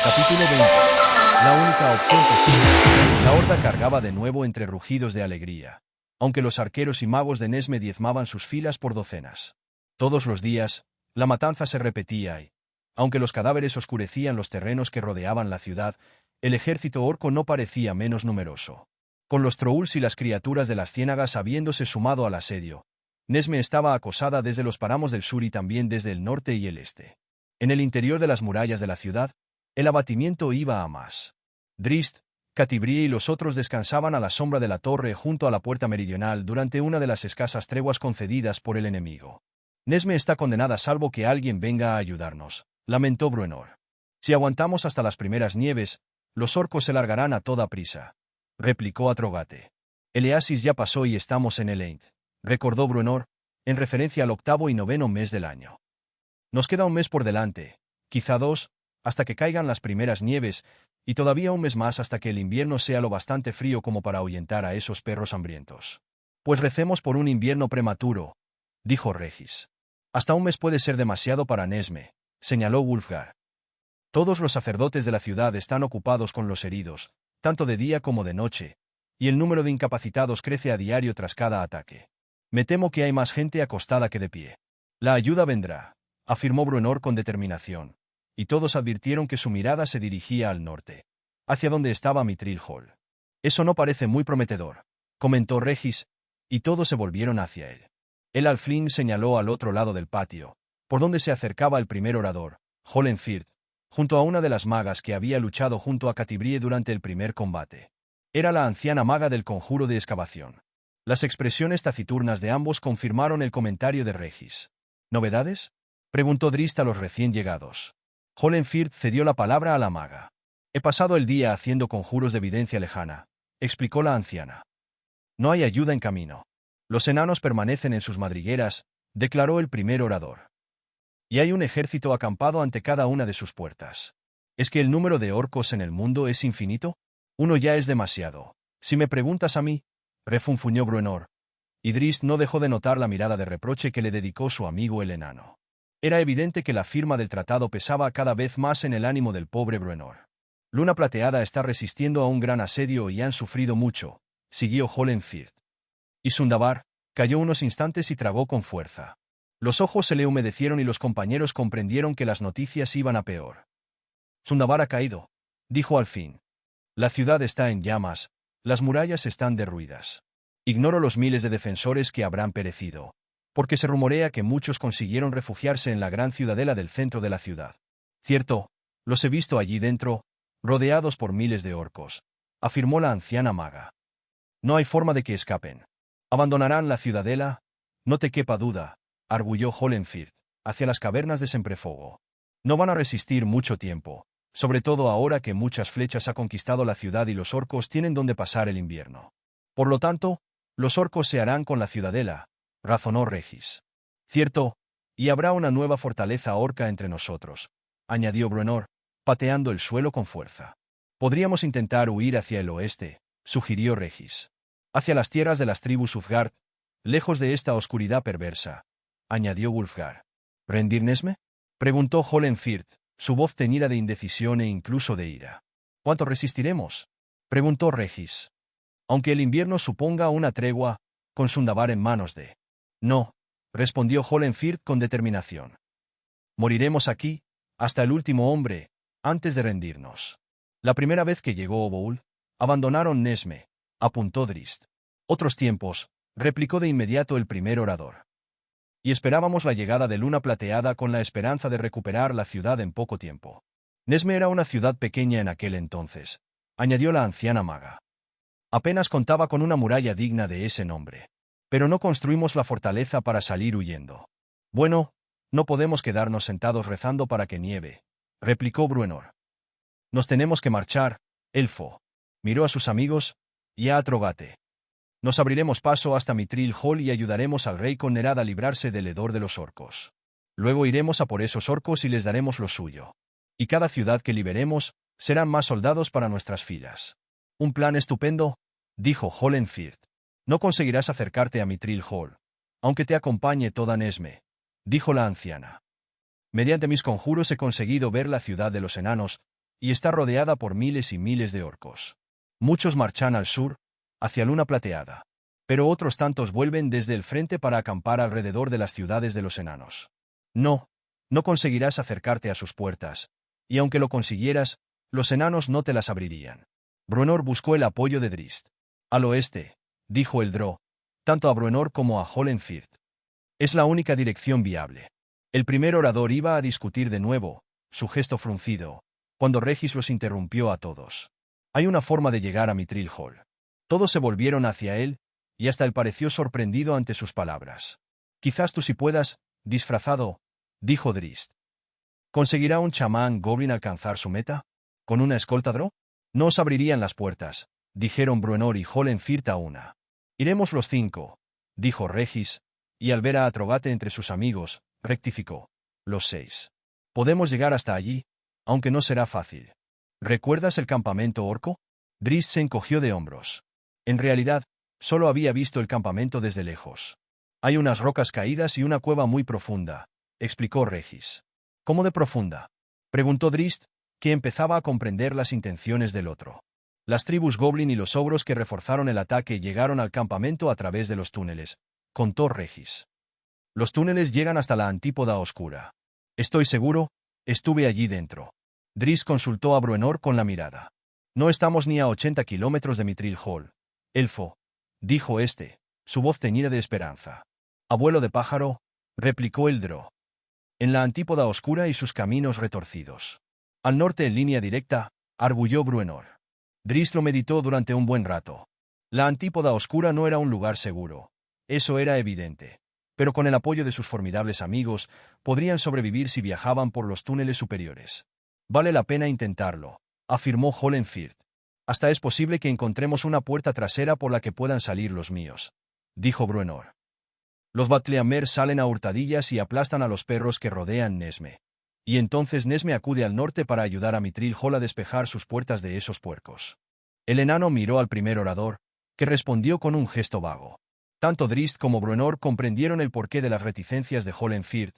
Capítulo 20. La única opción posible. La horda cargaba de nuevo entre rugidos de alegría, aunque los arqueros y magos de Nesme diezmaban sus filas por docenas. Todos los días, la matanza se repetía y, aunque los cadáveres oscurecían los terrenos que rodeaban la ciudad, el ejército orco no parecía menos numeroso. Con los trolls y las criaturas de las ciénagas habiéndose sumado al asedio, Nesme estaba acosada desde los páramos del sur y también desde el norte y el este. En el interior de las murallas de la ciudad, el abatimiento iba a más. Drist, Catibrie y los otros descansaban a la sombra de la torre junto a la puerta meridional durante una de las escasas treguas concedidas por el enemigo. Nesme está condenada salvo que alguien venga a ayudarnos, lamentó Bruenor. Si aguantamos hasta las primeras nieves, los orcos se largarán a toda prisa, replicó Atrogate. El Easis ya pasó y estamos en el Eint, recordó Bruenor, en referencia al 8º y 9º mes del año. Nos queda un mes por delante, quizá 2, hasta que caigan las primeras nieves, y todavía un mes más hasta que el invierno sea lo bastante frío como para ahuyentar a esos perros hambrientos. Pues recemos por un invierno prematuro, dijo Regis. Hasta un mes puede ser demasiado para Nesme, señaló Wulfgar. Todos los sacerdotes de la ciudad están ocupados con los heridos, tanto de día como de noche, y el número de incapacitados crece a diario tras cada ataque. Me temo que hay más gente acostada que de pie. La ayuda vendrá, afirmó Bruenor con determinación, y todos advirtieron que su mirada se dirigía al norte, hacia donde estaba Mithril Hall. Eso no parece muy prometedor, comentó Regis, y todos se volvieron hacia él. El alflín señaló al otro lado del patio, por donde se acercaba el primer orador, Holenfirth, junto a una de las magas que había luchado junto a Catibrie durante el primer combate. Era la anciana maga del conjuro de excavación. Las expresiones taciturnas de ambos confirmaron el comentario de Regis. ¿Novedades?, preguntó Drist a los recién llegados. Holenfirth cedió la palabra a la maga. He pasado el día haciendo conjuros de evidencia lejana, explicó la anciana. No hay ayuda en camino. Los enanos permanecen en sus madrigueras, declaró el primer orador. Y hay un ejército acampado ante cada una de sus puertas. ¿Es que el número de orcos en el mundo es infinito? Uno ya es demasiado. Si me preguntas a mí, refunfuñó Bruenor. Y Drist no dejó de notar la mirada de reproche que le dedicó su amigo el enano. Era evidente que la firma del tratado pesaba cada vez más en el ánimo del pobre Bruenor. Luna Plateada está resistiendo a un gran asedio y han sufrido mucho, siguió Holenfirth. Y Sundabar calló unos instantes y tragó con fuerza. Los ojos se le humedecieron y los compañeros comprendieron que las noticias iban a peor. Sundabar ha caído, dijo al fin. La ciudad está en llamas, las murallas están derruidas. Ignoro los miles de defensores que habrán perecido, porque se rumorea que muchos consiguieron refugiarse en la gran ciudadela del centro de la ciudad. Cierto, los he visto allí dentro, rodeados por miles de orcos, afirmó la anciana maga. No hay forma de que escapen. ¿Abandonarán la ciudadela? No te quepa duda, arguyó Holenfirth, hacia las cavernas de Semprefogo. No van a resistir mucho tiempo, sobre todo ahora que muchas flechas ha conquistado la ciudad y los orcos tienen donde pasar el invierno. Por lo tanto, los orcos se harán con la ciudadela, razonó Regis. Cierto, y habrá una nueva fortaleza orca entre nosotros, añadió Bruenor, pateando el suelo con fuerza. Podríamos intentar huir hacia el oeste, sugirió Regis. Hacia las tierras de las tribus Ulfgard, lejos de esta oscuridad perversa, añadió Wulfgar. ¿Rendir Nesme?, preguntó Holenfirth, su voz teñida de indecisión e incluso de ira. ¿Cuánto resistiremos?, preguntó Regis. Aunque el invierno suponga una tregua, con Sundabar en manos de... No, respondió Holenfirth con determinación. Moriremos aquí, hasta el último hombre, antes de rendirnos. La primera vez que llegó Oboul, abandonaron Nesme, apuntó Drist. Otros tiempos, replicó de inmediato el primer orador. Y esperábamos la llegada de Luna Plateada con la esperanza de recuperar la ciudad en poco tiempo. Nesme era una ciudad pequeña en aquel entonces, añadió la anciana maga. Apenas contaba con una muralla digna de ese nombre. Pero no construimos la fortaleza para salir huyendo. Bueno, no podemos quedarnos sentados rezando para que nieve, replicó Bruenor. Nos tenemos que marchar, elfo. Miró a sus amigos, y a Atrogate. Nos abriremos paso hasta Mithril Hall y ayudaremos al rey con Nerad a librarse del hedor de los orcos. Luego iremos a por esos orcos y les daremos lo suyo. Y cada ciudad que liberemos, serán más soldados para nuestras filas. Un plan estupendo, dijo Holenfirth. No conseguirás acercarte a Mithril Hall, aunque te acompañe toda Nesme, dijo la anciana. Mediante mis conjuros he conseguido ver la ciudad de los enanos, y está rodeada por miles y miles de orcos. Muchos marchan al sur, hacia Luna Plateada, pero otros tantos vuelven desde el frente para acampar alrededor de las ciudades de los enanos. No conseguirás acercarte a sus puertas, y aunque lo consiguieras, los enanos no te las abrirían. Bruenor buscó el apoyo de Drizzt. Al oeste, dijo el Drow, tanto a Bruenor como a Hollensfirth. Es la única dirección viable. El primer orador iba a discutir de nuevo, su gesto fruncido, cuando Regis los interrumpió a todos. Hay una forma de llegar a Mithril Hall. Todos se volvieron hacia él, y hasta él pareció sorprendido ante sus palabras. Quizás tú sí puedas, disfrazado, dijo Drizzt. ¿Conseguirá un chamán goblin alcanzar su meta? ¿Con una escolta Drow? No os abrirían las puertas, dijeron Bruenor y Hollensfirth a una. Iremos los 5, dijo Regis, y al ver a Atrogate entre sus amigos, rectificó. Los 6. Podemos llegar hasta allí, aunque no será fácil. ¿Recuerdas el campamento orco? Drizzt se encogió de hombros. En realidad, solo había visto el campamento desde lejos. Hay unas rocas caídas y una cueva muy profunda, explicó Regis. ¿Cómo de profunda? Preguntó Drizzt, que empezaba a comprender las intenciones del otro. Las tribus goblin y los ogros que reforzaron el ataque llegaron al campamento a través de los túneles, contó Regis. Los túneles llegan hasta la Antípoda Oscura. Estoy seguro, estuve allí dentro. Drizzt consultó a Bruenor con la mirada. No estamos ni a 80 kilómetros de Mithril Hall. Elfo, dijo este, su voz teñida de esperanza. Abuelo de pájaro, replicó el Drow. En la Antípoda Oscura y sus caminos retorcidos. Al norte en línea directa, arguyó Bruenor. Drizzt lo meditó durante un buen rato. La Antípoda Oscura no era un lugar seguro. Eso era evidente. Pero con el apoyo de sus formidables amigos, podrían sobrevivir si viajaban por los túneles superiores. Vale la pena intentarlo, afirmó Hollensfirth. Hasta es posible que encontremos una puerta trasera por la que puedan salir los míos, dijo Bruenor. Los Batleamer salen a hurtadillas y aplastan a los perros que rodean Nesme. Y entonces Nesme acude al norte para ayudar a Mithril Hall a despejar sus puertas de esos puercos. El enano miró al primer orador, que respondió con un gesto vago. Tanto Drizzt como Bruenor comprendieron el porqué de las reticencias de Hollensfirth,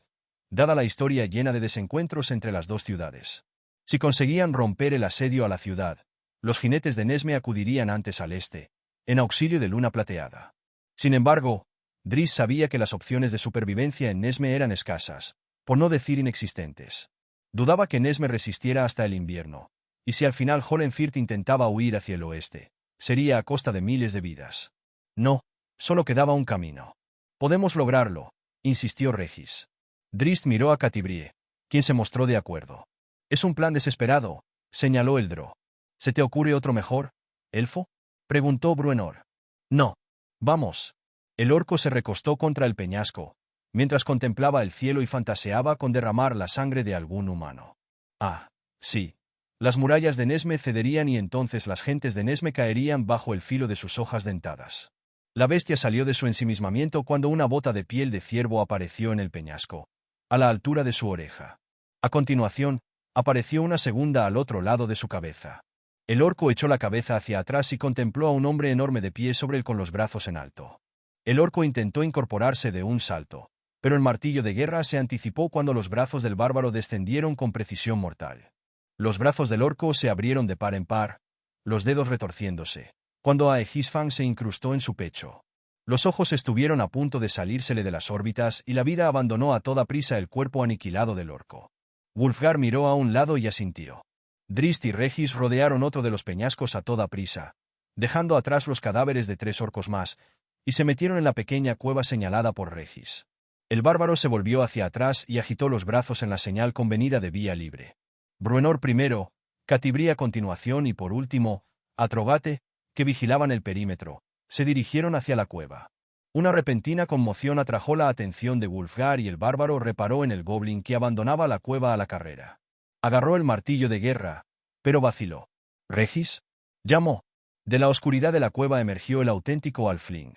dada la historia llena de desencuentros entre las dos ciudades. Si conseguían romper el asedio a la ciudad, los jinetes de Nesme acudirían antes al este, en auxilio de Luna Plateada. Sin embargo, Drizzt sabía que las opciones de supervivencia en Nesme eran escasas, por no decir inexistentes. Dudaba que Nesme resistiera hasta el invierno, y si al final Hollensfirth intentaba huir hacia el oeste, sería a costa de miles de vidas. No, solo quedaba un camino. Podemos lograrlo, insistió Regis. Drizzt miró a Catibrie, quien se mostró de acuerdo. Es un plan desesperado, señaló el Drow. ¿Se te ocurre otro mejor, elfo? Preguntó Bruenor. No. Vamos. El orco se recostó contra el peñasco, mientras contemplaba el cielo y fantaseaba con derramar la sangre de algún humano. Ah, sí. Las murallas de Nesme cederían y entonces las gentes de Nesme caerían bajo el filo de sus hojas dentadas. La bestia salió de su ensimismamiento cuando una bota de piel de ciervo apareció en el peñasco, a la altura de su oreja. A continuación, apareció una segunda al otro lado de su cabeza. El orco echó la cabeza hacia atrás y contempló a un hombre enorme de pie sobre él con los brazos en alto. El orco intentó incorporarse de un salto, pero el martillo de guerra se anticipó cuando los brazos del bárbaro descendieron con precisión mortal. Los brazos del orco se abrieron de par en par, los dedos retorciéndose, cuando Aegisfang se incrustó en su pecho. Los ojos estuvieron a punto de salírsele de las órbitas y la vida abandonó a toda prisa el cuerpo aniquilado del orco. Wulfgar miró a un lado y asintió. Drizzt y Regis rodearon otro de los peñascos a toda prisa, dejando atrás los cadáveres de 3 orcos más, y se metieron en la pequeña cueva señalada por Regis. El bárbaro se volvió hacia atrás y agitó los brazos en la señal convenida de vía libre. Bruenor primero, Catibrie a continuación y por último, Atrogate, que vigilaban el perímetro, se dirigieron hacia la cueva. Una repentina conmoción atrajo la atención de Wulfgar y el bárbaro reparó en el goblin que abandonaba la cueva a la carrera. Agarró el martillo de guerra, pero vaciló. ¿Regis? Llamó. De la oscuridad de la cueva emergió el auténtico Halfling.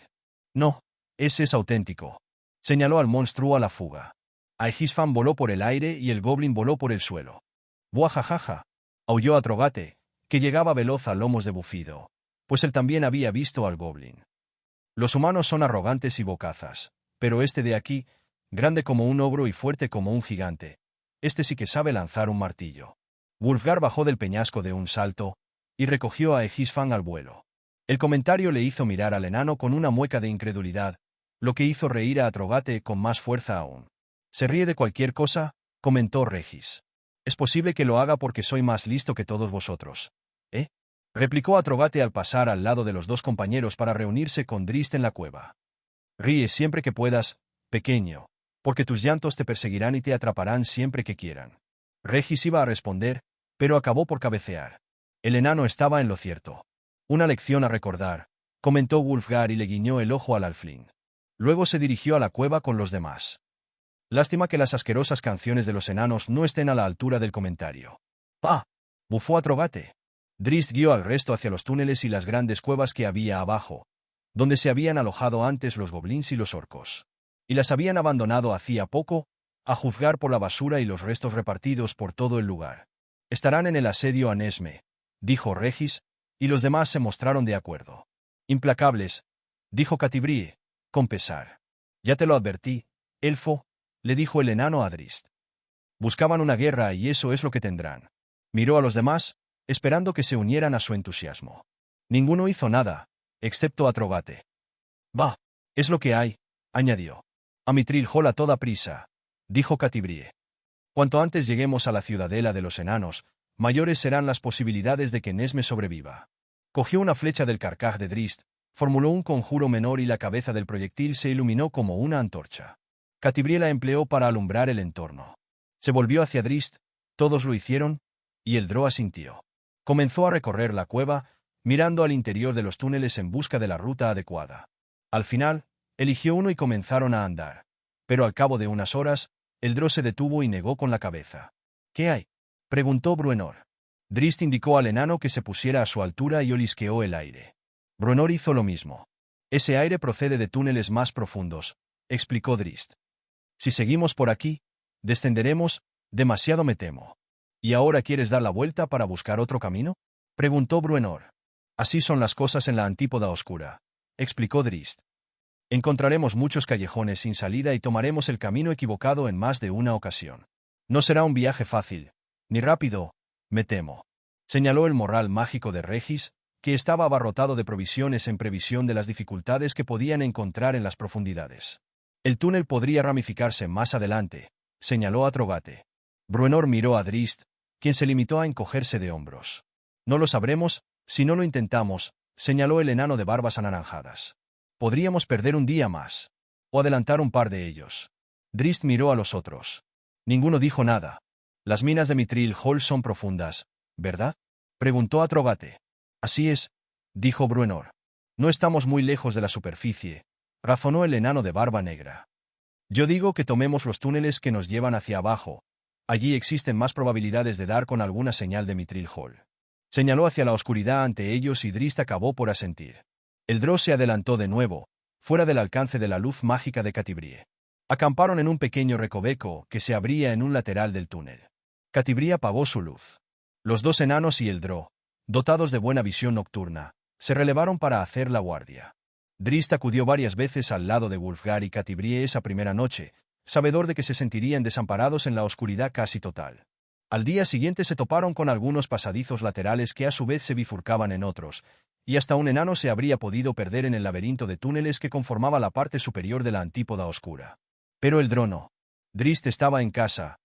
No, ese es auténtico. Señaló al monstruo a la fuga. Aegisfang voló por el aire y el goblin voló por el suelo. ¡Buajajaja! Aulló Atrogate, que llegaba veloz a lomos de Bufido, pues él también había visto al goblin. Los humanos son arrogantes y bocazas, pero este de aquí, grande como un ogro y fuerte como un gigante, este sí que sabe lanzar un martillo. Wulfgar bajó del peñasco de un salto y recogió a Egisfan al vuelo. El comentario le hizo mirar al enano con una mueca de incredulidad, lo que hizo reír a Atrogate con más fuerza aún. «¿Se ríe de cualquier cosa?», comentó Regis. «Es posible que lo haga porque soy más listo que todos vosotros». «¿Eh?», replicó Atrogate al pasar al lado de los dos compañeros para reunirse con Drist en la cueva. «Ríe siempre que puedas, pequeño, porque tus llantos te perseguirán y te atraparán siempre que quieran». Regis iba a responder, pero acabó por cabecear. El enano estaba en lo cierto. «Una lección a recordar», comentó Wulfgar y le guiñó el ojo al alfling. Luego se dirigió a la cueva con los demás. «Lástima que las asquerosas canciones de los enanos no estén a la altura del comentario». «¡Ah!», bufó Atrogate. Drist guió al resto hacia los túneles y las grandes cuevas que había abajo, donde se habían alojado antes los goblins y los orcos. Y las habían abandonado hacía poco, a juzgar por la basura y los restos repartidos por todo el lugar. «Estarán en el asedio a Nesme», dijo Regis, y los demás se mostraron de acuerdo. «Implacables», dijo Catibrie, con pesar. «Ya te lo advertí, elfo», le dijo el enano a Drist. «Buscaban una guerra y eso es lo que tendrán». Miró a los demás, esperando que se unieran a su entusiasmo. Ninguno hizo nada, excepto Atrogate. «Bah, es lo que hay», añadió. «A Mithril Hall a toda prisa», dijo Catibrie. «Cuanto antes lleguemos a la ciudadela de los enanos, mayores serán las posibilidades de que Nesme sobreviva». Cogió una flecha del carcaj de Drist, formuló un conjuro menor y la cabeza del proyectil se iluminó como una antorcha. Catibrie la empleó para alumbrar el entorno. Se volvió hacia Drist, todos lo hicieron, y el Drow asintió. Comenzó a recorrer la cueva, mirando al interior de los túneles en busca de la ruta adecuada. Al final, eligió uno y comenzaron a andar. Pero al cabo de unas horas, el Drow se detuvo y negó con la cabeza. «¿Qué hay?», preguntó Bruenor. Drist indicó al enano que se pusiera a su altura y olisqueó el aire. Bruenor hizo lo mismo. «Ese aire procede de túneles más profundos», explicó Drist. «Si seguimos por aquí, descenderemos, demasiado me temo». «¿Y ahora quieres dar la vuelta para buscar otro camino?», preguntó Bruenor. «Así son las cosas en la Antípoda Oscura», explicó Drist. «Encontraremos muchos callejones sin salida y tomaremos el camino equivocado en más de una ocasión. No será un viaje fácil, ni rápido, me temo», señaló el morral mágico de Regis, que estaba abarrotado de provisiones en previsión de las dificultades que podían encontrar en las profundidades. «El túnel podría ramificarse más adelante», señaló Atrogate. Bruenor miró a Drist, quien se limitó a encogerse de hombros. «No lo sabremos, si no lo intentamos», señaló el enano de barbas anaranjadas. «Podríamos perder un día más. O adelantar un par de ellos». Drist miró a los otros. Ninguno dijo nada. «Las minas de Mithril Hall son profundas, ¿verdad?», preguntó Atrogate. «Así es», dijo Bruenor. «No estamos muy lejos de la superficie», razonó el enano de barba negra. «Yo digo que tomemos los túneles que nos llevan hacia abajo. Allí existen más probabilidades de dar con alguna señal de Mithril Hall». Señaló hacia la oscuridad ante ellos y Drist acabó por asentir. El Drow se adelantó de nuevo, fuera del alcance de la luz mágica de Catibrie. Acamparon en un pequeño recoveco que se abría en un lateral del túnel. Catibrie apagó su luz. Los dos enanos y el Drow, dotados de buena visión nocturna, se relevaron para hacer la guardia. Drist acudió varias veces al lado de Wulfgar y Catibrie esa primera noche, sabedor de que se sentirían desamparados en la oscuridad casi total. Al día siguiente se toparon con algunos pasadizos laterales que a su vez se bifurcaban en otros, y hasta un enano se habría podido perder en el laberinto de túneles que conformaba la parte superior de la Antípoda Oscura. Pero el Drow no. Drist estaba en casa,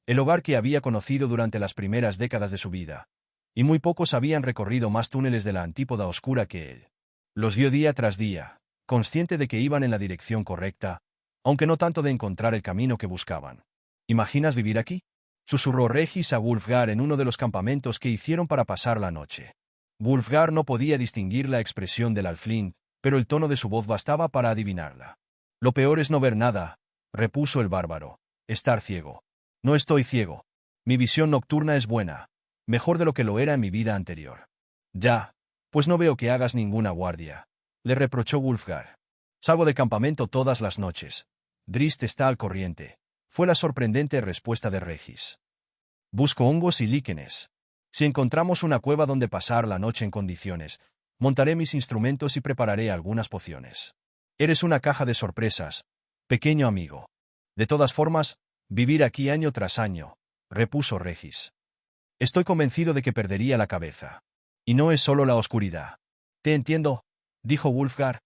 el hogar que había conocido durante las primeras décadas de su vida, y muy pocos habían recorrido más túneles de la Antípoda Oscura que él. Los vio día tras día, consciente de que iban en la dirección correcta, aunque no tanto de encontrar el camino que buscaban. «¿Imaginas vivir aquí?», susurró Regis a Wulfgar en uno de los campamentos que hicieron para pasar la noche. Wulfgar no podía distinguir la expresión del alfling, pero el tono de su voz bastaba para adivinarla. «Lo peor es no ver nada», repuso el bárbaro. «Estar ciego». «No estoy ciego. Mi visión nocturna es buena, mejor de lo que lo era en mi vida anterior». «Ya, pues no veo que hagas ninguna guardia», le reprochó Wulfgar. «Salgo de campamento todas las noches. Drist está al corriente», fue la sorprendente respuesta de Regis. «Busco hongos y líquenes. Si encontramos una cueva donde pasar la noche en condiciones, montaré mis instrumentos y prepararé algunas pociones. Eres una caja de sorpresas, pequeño amigo. De todas formas, vivir aquí año tras año», repuso Regis. Estoy convencido de que perdería la cabeza. Y no es solo la oscuridad. Te entiendo, dijo Wulfgar.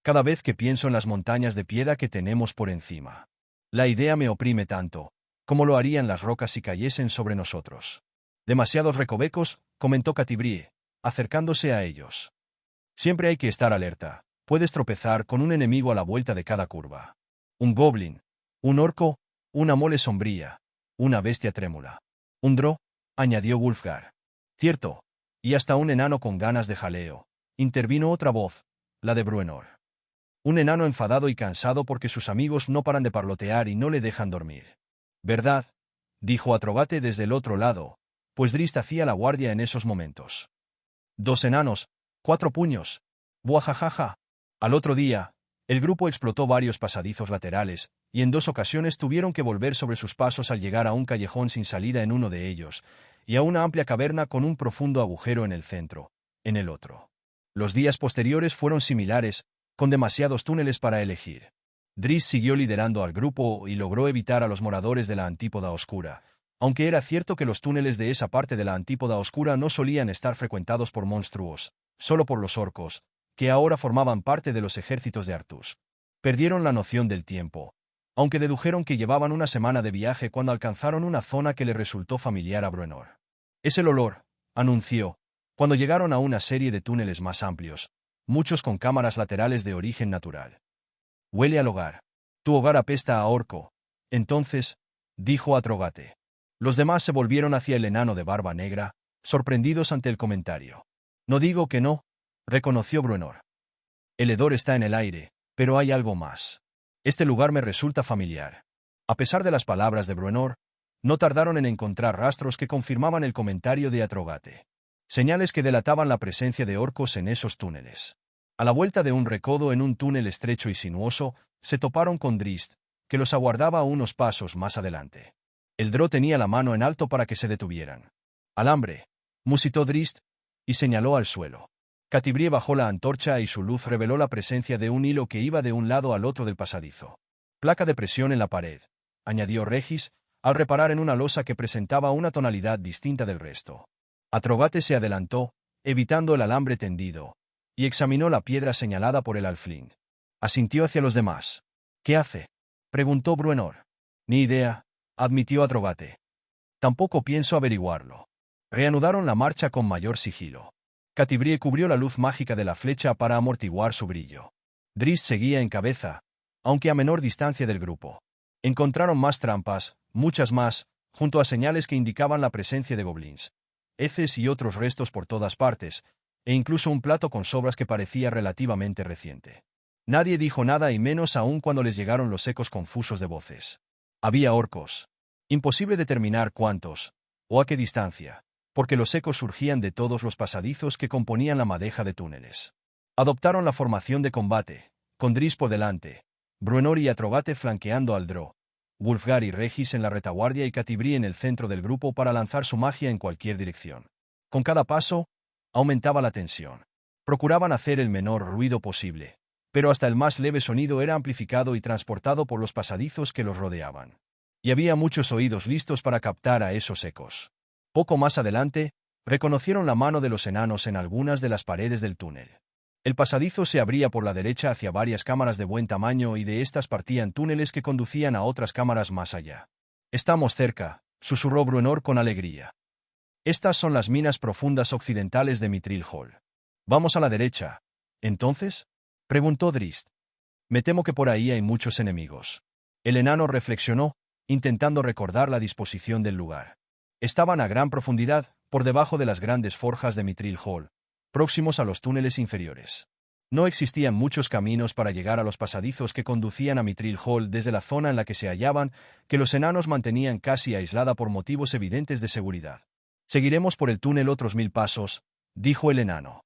Cada vez que pienso en las montañas de piedra que tenemos por encima. La idea me oprime tanto, como lo harían las rocas si cayesen sobre nosotros. Demasiados recovecos, comentó Catibrie, acercándose a ellos. Siempre hay que estar alerta. Puedes tropezar con un enemigo a la vuelta de cada curva. Un goblin, un orco, una mole sombría, una bestia trémula. Un drow, añadió Wulfgar. Cierto, y hasta un enano con ganas de jaleo. Intervino otra voz, la de Bruenor. Un enano enfadado y cansado porque sus amigos no paran de parlotear y no le dejan dormir. ¿Verdad? Dijo Atrobate desde el otro lado, pues Drist hacía la guardia en esos momentos. 2 enanos, 4 puños. Buajajaja. Al otro día, el grupo explotó varios pasadizos laterales, y en 2 ocasiones tuvieron que volver sobre sus pasos al llegar a un callejón sin salida en uno de ellos, y a una amplia caverna con un profundo agujero en el centro, en el otro. Los días posteriores fueron similares, con demasiados túneles para elegir. Drist siguió liderando al grupo y logró evitar a los moradores de la Antípoda Oscura, aunque era cierto que los túneles de esa parte de la Antípoda Oscura no solían estar frecuentados por monstruos, solo por los orcos, que ahora formaban parte de los ejércitos de Artus. Perdieron la noción del tiempo, aunque dedujeron que llevaban una semana de viaje cuando alcanzaron una zona que le resultó familiar a Bruenor. Es el olor, anunció, cuando llegaron a una serie de túneles más amplios, muchos con cámaras laterales de origen natural. Huele al hogar. Tu hogar apesta a orco. Entonces, dijo Atrogate. Los demás se volvieron hacia el enano de barba negra, sorprendidos ante el comentario. No digo que no, reconoció Bruenor. El hedor está en el aire, pero hay algo más. Este lugar me resulta familiar. A pesar de las palabras de Bruenor, no tardaron en encontrar rastros que confirmaban el comentario de Atrogate. Señales que delataban la presencia de orcos en esos túneles. A la vuelta de un recodo en un túnel estrecho y sinuoso, se toparon con Drist, que los aguardaba a unos pasos más adelante. El drow tenía la mano en alto para que se detuvieran. Alambre, musitó Drist, y señaló al suelo. Catibrie bajó la antorcha y su luz reveló la presencia de un hilo que iba de un lado al otro del pasadizo. Placa de presión en la pared, añadió Regis, al reparar en una losa que presentaba una tonalidad distinta del resto. Atrogate se adelantó, evitando el alambre tendido, y examinó la piedra señalada por el alfling. Asintió hacia los demás. ¿Qué hace?, preguntó Bruenor. Ni idea, admitió Atrogate. Tampoco pienso averiguarlo. Reanudaron la marcha con mayor sigilo. Catibrie cubrió la luz mágica de la flecha para amortiguar su brillo. Drist seguía en cabeza, aunque a menor distancia del grupo. Encontraron más trampas, muchas más, junto a señales que indicaban la presencia de goblins, heces y otros restos por todas partes, e incluso un plato con sobras que parecía relativamente reciente. Nadie dijo nada y menos aún cuando les llegaron los ecos confusos de voces. Había orcos. Imposible determinar cuántos, o a qué distancia, porque los ecos surgían de todos los pasadizos que componían la madeja de túneles. Adoptaron la formación de combate, con Drist por delante, Bruenor y Atrogate flanqueando al drow, Wulfgar y Regis en la retaguardia y Catibrie en el centro del grupo para lanzar su magia en cualquier dirección. Con cada paso, aumentaba la tensión. Procuraban hacer el menor ruido posible, pero hasta el más leve sonido era amplificado y transportado por los pasadizos que los rodeaban. Y había muchos oídos listos para captar a esos ecos. Poco más adelante, reconocieron la mano de los enanos en algunas de las paredes del túnel. El pasadizo se abría por la derecha hacia varias cámaras de buen tamaño y de estas partían túneles que conducían a otras cámaras más allá. Estamos cerca, susurró Bruenor con alegría. Estas son las minas profundas occidentales de Mithril Hall. Vamos a la derecha. ¿Entonces?, preguntó Drist. Me temo que por ahí hay muchos enemigos. El enano reflexionó, intentando recordar la disposición del lugar. Estaban a gran profundidad, por debajo de las grandes forjas de Mithril Hall, próximos a los túneles inferiores. No existían muchos caminos para llegar a los pasadizos que conducían a Mithril Hall desde la zona en la que se hallaban, que los enanos mantenían casi aislada por motivos evidentes de seguridad. Seguiremos por el túnel otros 1000 pasos, dijo el enano.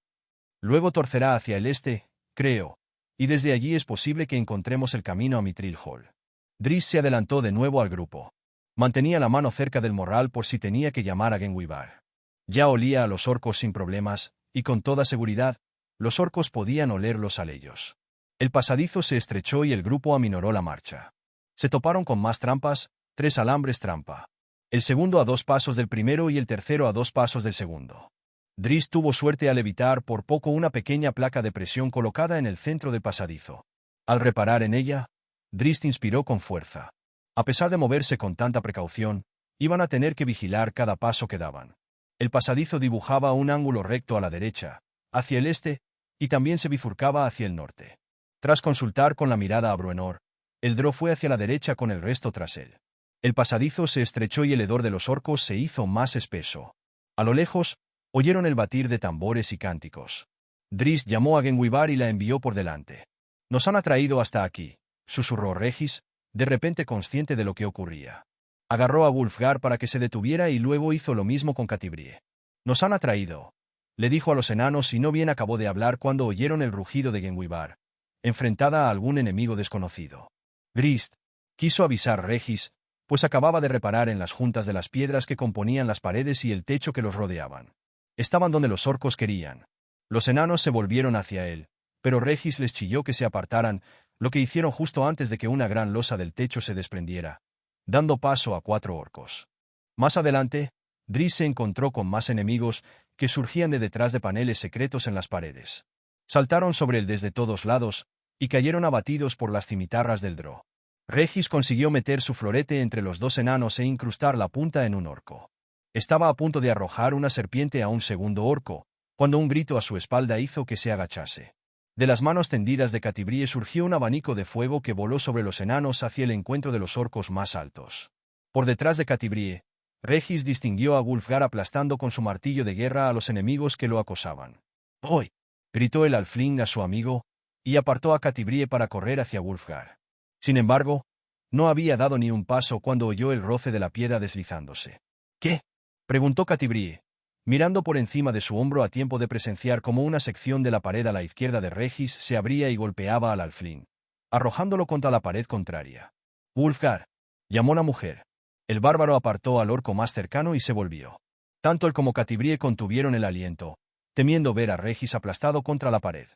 Luego torcerá hacia el este, creo, y desde allí es posible que encontremos el camino a Mithril Hall. Drist se adelantó de nuevo al grupo. Mantenía la mano cerca del morral por si tenía que llamar a Genwibar. Ya olía a los orcos sin problemas, y con toda seguridad, los orcos podían oler los alellos. El pasadizo se estrechó y el grupo aminoró la marcha. Se toparon con más trampas, 3 alambres trampa. el segundo a 2 pasos del primero y el tercero a 2 pasos del segundo. Drizzt tuvo suerte al evitar por poco una pequeña placa de presión colocada en el centro del pasadizo. Al reparar en ella, Drizzt inspiró con fuerza. A pesar de moverse con tanta precaución, iban a tener que vigilar cada paso que daban. El pasadizo dibujaba un ángulo recto a la derecha, hacia el este, y también se bifurcaba hacia el norte. Tras consultar con la mirada a Bruenor, el Drow fue hacia la derecha con el resto tras él. El pasadizo se estrechó y el hedor de los orcos se hizo más espeso. A lo lejos, oyeron el batir de tambores y cánticos. Drizzt llamó a Genwibar y la envió por delante. «Nos han atraído hasta aquí», susurró Regis, de repente consciente de lo que ocurría. Agarró a Wulfgar para que se detuviera y luego hizo lo mismo con Catibrie. «Nos han atraído», le dijo a los enanos y no bien acabó de hablar cuando oyeron el rugido de Genwibar, enfrentada a algún enemigo desconocido. «Drizzt», quiso avisar Regis, pues acababa de reparar en las juntas de las piedras que componían las paredes y el techo que los rodeaban. Estaban donde los orcos querían. Los enanos se volvieron hacia él, pero Regis les chilló que se apartaran, lo que hicieron justo antes de que una gran losa del techo se desprendiera, dando paso a 4 orcos. Más adelante, Drizzt se encontró con más enemigos que surgían de detrás de paneles secretos en las paredes. Saltaron sobre él desde todos lados y cayeron abatidos por las cimitarras del Drow. Regis consiguió meter su florete entre los 2 enanos e incrustar la punta en un orco. Estaba a punto de arrojar una serpiente a un segundo orco, cuando un grito a su espalda hizo que se agachase. De las manos tendidas de Catibrie surgió un abanico de fuego que voló sobre los enanos hacia el encuentro de los orcos más altos. Por detrás de Catibrie, Regis distinguió a Wulfgar aplastando con su martillo de guerra a los enemigos que lo acosaban. «¡Hoy!», gritó el alfling a su amigo, y apartó a Catibrie para correr hacia Wulfgar. Sin embargo, no había dado ni un paso cuando oyó el roce de la piedra deslizándose. «¿Qué?», preguntó Catibrie, mirando por encima de su hombro a tiempo de presenciar cómo una sección de la pared a la izquierda de Regis se abría y golpeaba al alfling, arrojándolo contra la pared contraria. «Wulfgar», llamó la mujer. El bárbaro apartó al orco más cercano y se volvió. Tanto él como Catibrie contuvieron el aliento, temiendo ver a Regis aplastado contra la pared.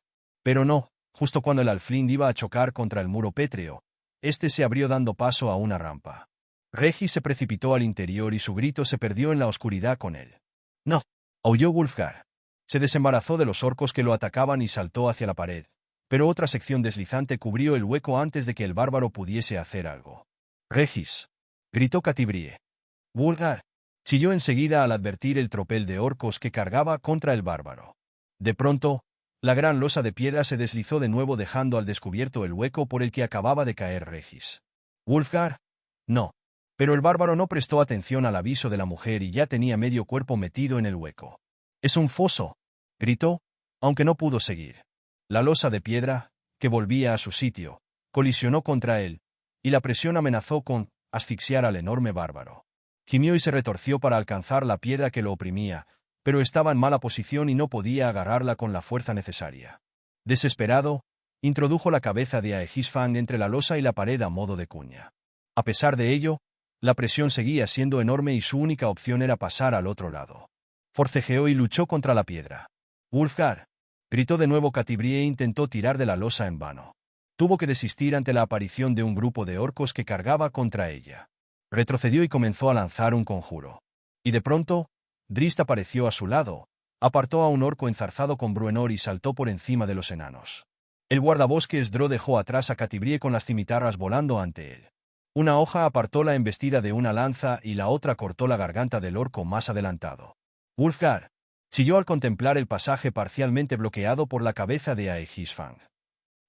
Pero no, justo cuando el alfling iba a chocar contra el muro pétreo, este se abrió dando paso a una rampa. Regis se precipitó al interior y su grito se perdió en la oscuridad con él. «No», aulló Wulfgar. Se desembarazó de los orcos que lo atacaban y saltó hacia la pared, pero otra sección deslizante cubrió el hueco antes de que el bárbaro pudiese hacer algo. «Regis», gritó Catibrie. «Wulfgar», chilló enseguida al advertir el tropel de orcos que cargaba contra el bárbaro. De pronto, la gran losa de piedra se deslizó de nuevo dejando al descubierto el hueco por el que acababa de caer Regis. «Wulfgar». «No». Pero el bárbaro no prestó atención al aviso de la mujer y ya tenía medio cuerpo metido en el hueco. «Es un foso», gritó, aunque no pudo seguir. La losa de piedra, que volvía a su sitio, colisionó contra él, y la presión amenazó con asfixiar al enorme bárbaro. Gimió y se retorció para alcanzar la piedra que lo oprimía, pero estaba en mala posición y no podía agarrarla con la fuerza necesaria. Desesperado, introdujo la cabeza de Aegisfang entre la losa y la pared a modo de cuña. A pesar de ello, la presión seguía siendo enorme y su única opción era pasar al otro lado. Forcejeó y luchó contra la piedra. «Wulfgar», gritó de nuevo Catibrie e intentó tirar de la losa en vano. Tuvo que desistir ante la aparición de un grupo de orcos que cargaba contra ella. Retrocedió y comenzó a lanzar un conjuro. Y de pronto, Drizzt apareció a su lado, apartó a un orco enzarzado con Bruenor y saltó por encima de los enanos. El guardabosques Drow dejó atrás a Catibrie con las cimitarras volando ante él. Una hoja apartó la embestida de una lanza y la otra cortó la garganta del orco más adelantado. «Wulfgar», chilló al contemplar el pasaje parcialmente bloqueado por la cabeza de Aegisfang.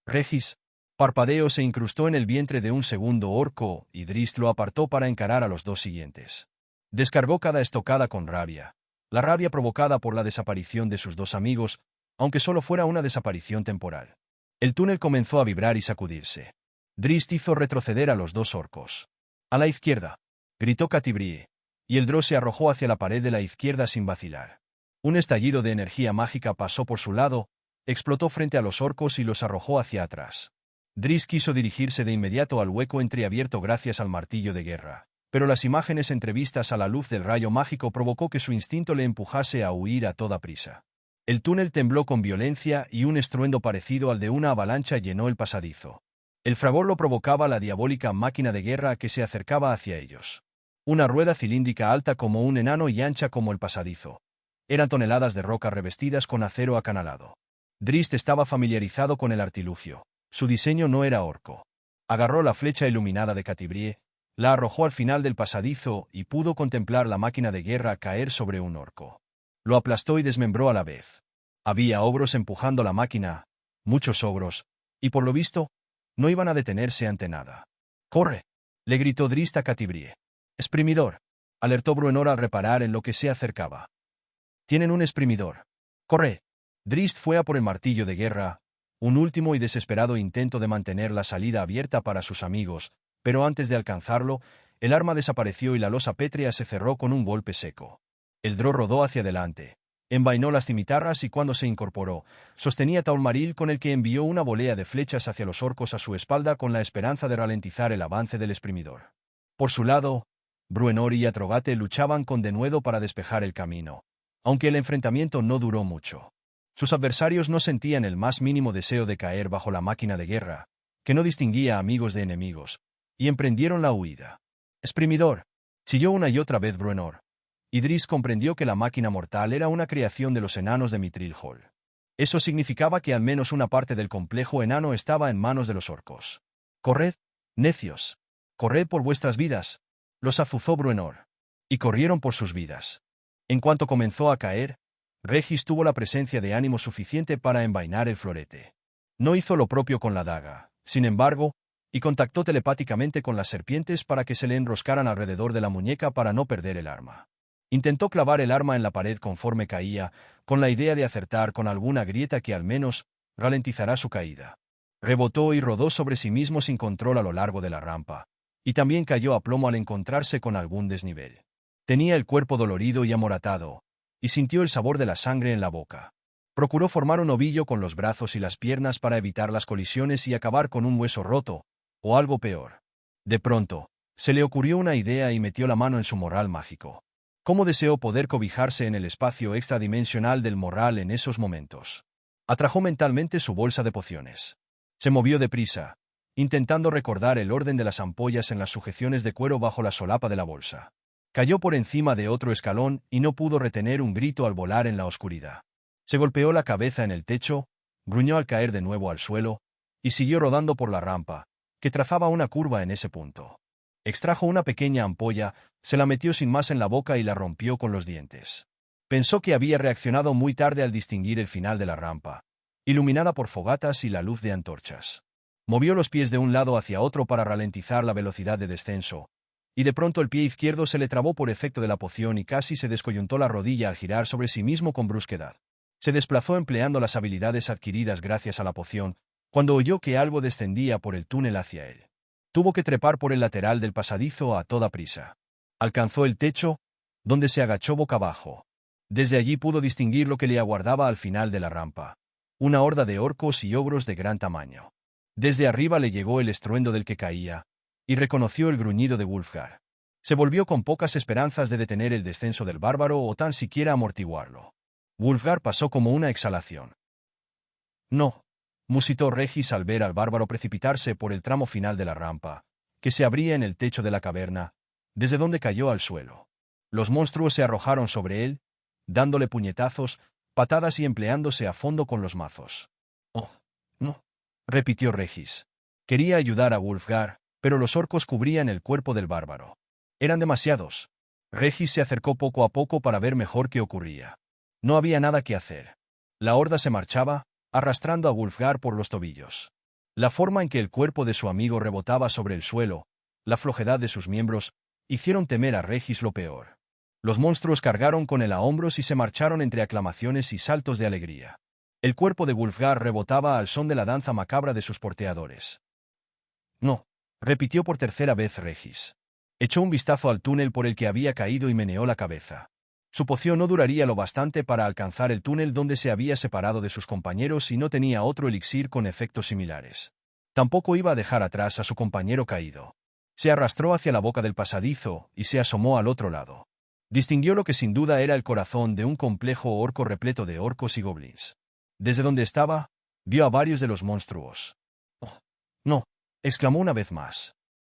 Regis parpadeó se incrustó en el vientre de un segundo orco y Drizzt lo apartó para encarar a los 2 siguientes. Descargó cada estocada con rabia, la rabia provocada por la desaparición de sus 2 amigos, aunque solo fuera una desaparición temporal. El túnel comenzó a vibrar y sacudirse. Drizzt hizo retroceder a los 2 orcos. «A la izquierda», gritó Catibrie, y el Drow se arrojó hacia la pared de la izquierda sin vacilar. Un estallido de energía mágica pasó por su lado, explotó frente a los orcos y los arrojó hacia atrás. Drizzt quiso dirigirse de inmediato al hueco entreabierto gracias al martillo de guerra, pero las imágenes entrevistas a la luz del rayo mágico provocó que su instinto le empujase a huir a toda prisa. El túnel tembló con violencia y un estruendo parecido al de una avalancha llenó el pasadizo. El fragor lo provocaba la diabólica máquina de guerra que se acercaba hacia ellos. Una rueda cilíndrica alta como un enano y ancha como el pasadizo. Eran toneladas de roca revestidas con acero acanalado. Drist estaba familiarizado con el artilugio. Su diseño no era orco. Agarró la flecha iluminada de Catibrie, la arrojó al final del pasadizo y pudo contemplar la máquina de guerra caer sobre un orco. Lo aplastó y desmembró a la vez. Había ogros empujando la máquina, muchos ogros, y por lo visto, no iban a detenerse ante nada. ¡Corre!, le gritó Drist a Catibrie. «Exprimidor», alertó Bruenor al reparar en lo que se acercaba. «Tienen un exprimidor. ¡Corre!». Drist fue a por el martillo de guerra, un último y desesperado intento de mantener la salida abierta para sus amigos, pero antes de alcanzarlo, el arma desapareció y la losa pétrea se cerró con un golpe seco. El Drow rodó hacia adelante, envainó las cimitarras y cuando se incorporó, sostenía Taulmaril con el que envió una volea de flechas hacia los orcos a su espalda con la esperanza de ralentizar el avance del exprimidor. Por su lado, Bruenor y Atrogate luchaban con denuedo para despejar el camino, aunque el enfrentamiento no duró mucho. Sus adversarios no sentían el más mínimo deseo de caer bajo la máquina de guerra, que no distinguía amigos de enemigos, y emprendieron la huida. «Exprimidor», chilló una y otra vez Bruenor. Y Drist comprendió que la máquina mortal era una creación de los enanos de Mithril Hall. Eso significaba que al menos una parte del complejo enano estaba en manos de los orcos. «Corred, necios. Corred por vuestras vidas», los azuzó Bruenor. Y corrieron por sus vidas. En cuanto comenzó a caer, Regis tuvo la presencia de ánimo suficiente para envainar el florete. No hizo lo propio con la daga, sin embargo, y contactó telepáticamente con las serpientes para que se le enroscaran alrededor de la muñeca para no perder el arma. Intentó clavar el arma en la pared conforme caía, con la idea de acertar con alguna grieta que al menos ralentizará su caída. Rebotó y rodó sobre sí mismo sin control a lo largo de la rampa, y también cayó a plomo al encontrarse con algún desnivel. Tenía el cuerpo dolorido y amoratado, y sintió el sabor de la sangre en la boca. Procuró formar un ovillo con los brazos y las piernas para evitar las colisiones y acabar con un hueso roto, o algo peor. De pronto, se le ocurrió una idea y metió la mano en su morral mágico. ¿Cómo deseó poder cobijarse en el espacio extradimensional del morral en esos momentos? Atrajo mentalmente su bolsa de pociones. Se movió deprisa, intentando recordar el orden de las ampollas en las sujeciones de cuero bajo la solapa de la bolsa. Cayó por encima de otro escalón y no pudo retener un grito al volar en la oscuridad. Se golpeó la cabeza en el techo, gruñó al caer de nuevo al suelo, y siguió rodando por la rampa, que trazaba una curva en ese punto. Extrajo una pequeña ampolla, se la metió sin más en la boca y la rompió con los dientes. Pensó que había reaccionado muy tarde al distinguir el final de la rampa, iluminada por fogatas y la luz de antorchas. Movió los pies de un lado hacia otro para ralentizar la velocidad de descenso, y de pronto el pie izquierdo se le trabó por efecto de la poción y casi se descoyuntó la rodilla al girar sobre sí mismo con brusquedad. Se desplazó empleando las habilidades adquiridas gracias a la poción, cuando oyó que algo descendía por el túnel hacia él. Tuvo que trepar por el lateral del pasadizo a toda prisa. Alcanzó el techo, donde se agachó boca abajo. Desde allí pudo distinguir lo que le aguardaba al final de la rampa. Una horda de orcos y ogros de gran tamaño. Desde arriba le llegó el estruendo del que caía, y reconoció el gruñido de Wulfgar. Se volvió con pocas esperanzas de detener el descenso del bárbaro o tan siquiera amortiguarlo. Wulfgar pasó como una exhalación. «No», musitó Regis al ver al bárbaro precipitarse por el tramo final de la rampa, que se abría en el techo de la caverna, desde donde cayó al suelo. Los monstruos se arrojaron sobre él, dándole puñetazos, patadas y empleándose a fondo con los mazos. «Oh, no», repitió Regis. Quería ayudar a Wulfgar, pero los orcos cubrían el cuerpo del bárbaro. Eran demasiados. Regis se acercó poco a poco para ver mejor qué ocurría. No había nada que hacer. La horda se marchaba, arrastrando a Wulfgar por los tobillos. La forma en que el cuerpo de su amigo rebotaba sobre el suelo, la flojedad de sus miembros, hicieron temer a Regis lo peor. Los monstruos cargaron con él a hombros y se marcharon entre aclamaciones y saltos de alegría. El cuerpo de Wulfgar rebotaba al son de la danza macabra de sus porteadores. «No», repitió por tercera vez Regis. Echó un vistazo al túnel por el que había caído y meneó la cabeza. Su poción no duraría lo bastante para alcanzar el túnel donde se había separado de sus compañeros y no tenía otro elixir con efectos similares. Tampoco iba a dejar atrás a su compañero caído. Se arrastró hacia la boca del pasadizo y se asomó al otro lado. Distinguió lo que sin duda era el corazón de un complejo orco repleto de orcos y goblins. Desde donde estaba, vio a varios de los monstruos. «Oh, no», exclamó una vez más.